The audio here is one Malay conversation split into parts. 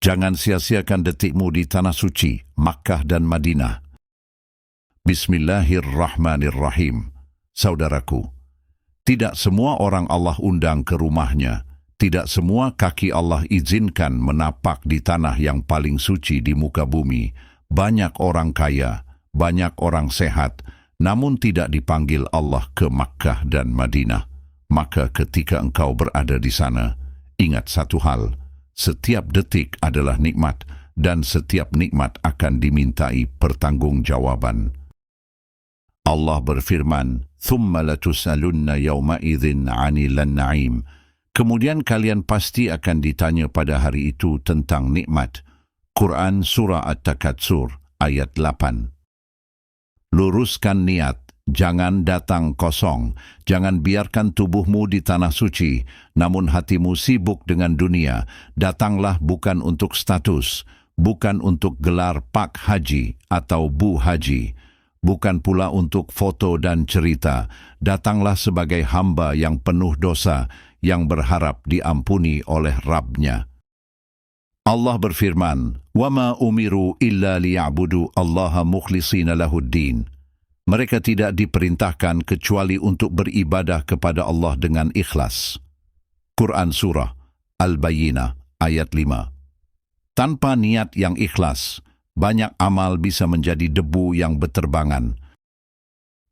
Jangan sia-siakan detikmu di tanah suci, Makkah dan Madinah. Bismillahirrahmanirrahim. Saudaraku, tidak semua orang Allah undang ke rumahnya. Tidak semua kaki Allah izinkan menapak di tanah yang paling suci di muka bumi. Banyak orang kaya, banyak orang sehat, namun tidak dipanggil Allah ke Makkah dan Madinah. Maka ketika engkau berada di sana, ingat satu hal, setiap detik adalah nikmat dan setiap nikmat akan dimintai pertanggungjawaban. Allah berfirman, "Thumma latus'alunna yawma'idhin 'anil na'im." Kemudian kalian pasti akan ditanya pada hari itu tentang nikmat. Quran Surah At-Takatsur ayat 8. Luruskan niat. Jangan datang kosong, jangan biarkan tubuhmu di tanah suci, namun hatimu sibuk dengan dunia. Datanglah bukan untuk status, bukan untuk gelar Pak Haji atau Bu Haji, bukan pula untuk foto dan cerita. Datanglah sebagai hamba yang penuh dosa, yang berharap diampuni oleh Rabb-Nya. Allah berfirman, "Wama umiru illa liya'budu Allaha mukhlishina lahuddin." Mereka tidak diperintahkan kecuali untuk beribadah kepada Allah dengan ikhlas. Quran Surah Al-Bayyinah ayat 5. Tanpa niat yang ikhlas, banyak amal bisa menjadi debu yang beterbangan.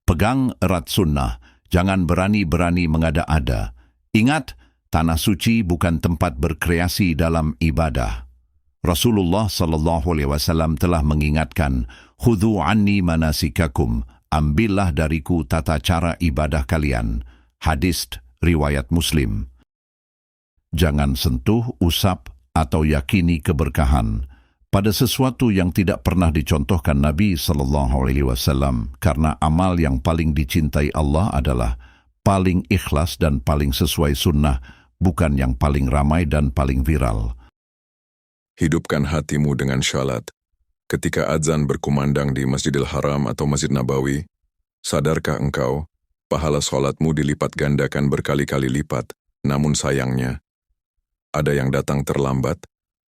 Pegang erat sunnah, jangan berani-berani mengada-ada. Ingat, tanah suci bukan tempat berkreasi dalam ibadah. Rasulullah SAW telah mengingatkan, "Khudhu anni manasikakum." Ambillah dariku tata cara ibadah kalian. Hadis riwayat Muslim. Jangan sentuh, usap, atau yakini keberkahan pada sesuatu yang tidak pernah dicontohkan Nabi SAW, karena amal yang paling dicintai Allah adalah paling ikhlas dan paling sesuai sunnah, bukan yang paling ramai dan paling viral. Hidupkan hatimu dengan syalat. Ketika azan berkumandang di Masjidil Haram atau Masjid Nabawi, sadarkah engkau, pahala sholatmu dilipat gandakan berkali-kali lipat, namun sayangnya, ada yang datang terlambat,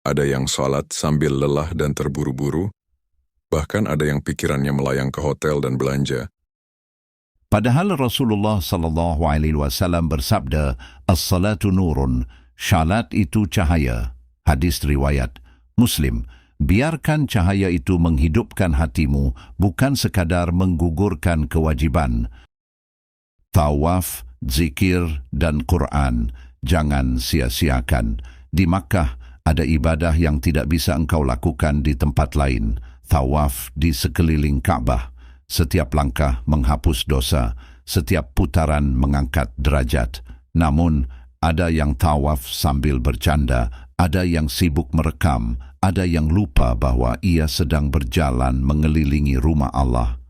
ada yang sholat sambil lelah dan terburu-buru, bahkan ada yang pikirannya melayang ke hotel dan belanja. Padahal Rasulullah SAW bersabda, "As-salatu nurun," syalat itu cahaya. Hadis riwayat Muslim. Biarkan cahaya itu menghidupkan hatimu, bukan sekadar menggugurkan kewajiban. Tawaf, zikir, dan Quran, jangan sia-siakan. Di Makkah ada ibadah yang tidak bisa engkau lakukan di tempat lain. Tawaf di sekeliling Ka'bah. Setiap langkah menghapus dosa, setiap putaran mengangkat derajat. Namun, ada yang tawaf sambil bercanda, ada yang sibuk merekam, ada yang lupa bahwa ia sedang berjalan mengelilingi rumah Allah.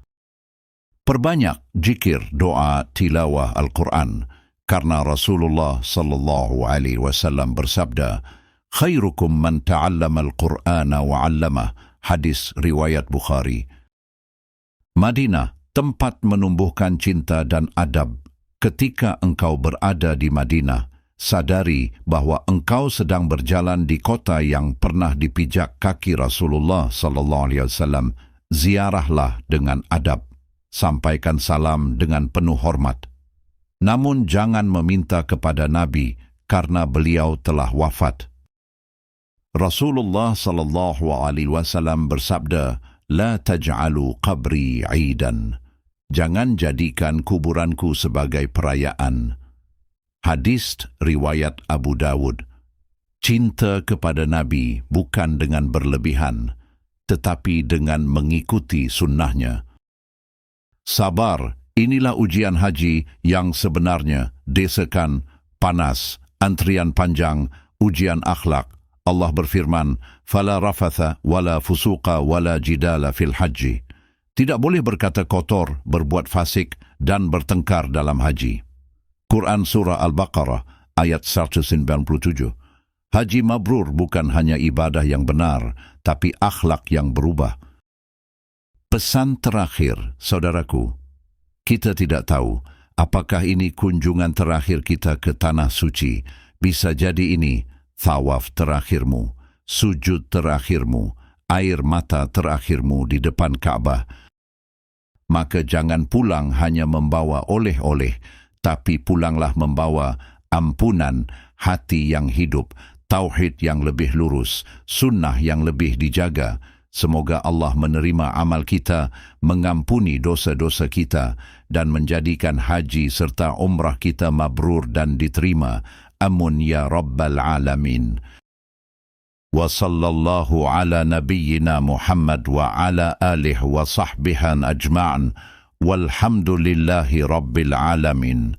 Perbanyak zikir, doa, tilawah Al-Quran, karena Rasulullah SAW bersabda, "Khairukum man ta'allama al-Qur'ana wa 'allamah." Hadis riwayat Bukhari. Madinah, tempat menumbuhkan cinta dan adab. Ketika engkau berada di Madinah, sadari bahwa engkau sedang berjalan di kota yang pernah dipijak kaki Rasulullah SAW. Ziarahlah dengan adab. Sampaikan salam dengan penuh hormat. Namun jangan meminta kepada Nabi karena beliau telah wafat. Rasulullah SAW bersabda, "La taj'alu qabri 'idan." Jangan jadikan kuburanku sebagai perayaan. Hadis riwayat Abu Dawud. Cinta kepada Nabi bukan dengan berlebihan, tetapi dengan mengikuti sunnahnya. Sabar, inilah ujian haji yang sebenarnya. Desakan, panas, antrian panjang, ujian akhlak. Allah berfirman, "Fala rafatha wala fusuqa wala jidala fil haji." Tidak boleh berkata kotor, berbuat fasik, dan bertengkar dalam haji. Quran Surah Al-Baqarah ayat 197. Haji mabrur bukan hanya ibadah yang benar, tapi akhlak yang berubah. Pesan terakhir, saudaraku, kita tidak tahu apakah ini kunjungan terakhir kita ke Tanah Suci. Bisa jadi ini tawaf terakhirmu. sujud terakhirmu, air mata terakhirmu di depan Ka'bah. Maka jangan pulang hanya membawa oleh-oleh, tapi pulanglah membawa ampunan, hati yang hidup, tauhid yang lebih lurus, sunnah yang lebih dijaga. Semoga Allah menerima amal kita, mengampuni dosa-dosa kita, dan menjadikan haji serta umrah kita mabrur dan diterima. Amin ya Rabbal Alamin. Wa sallallahu ala nabiyyina Muhammad wa ala alihi wa sahbihi ajma'an. Walhamdulillahi Rabbil Alamin.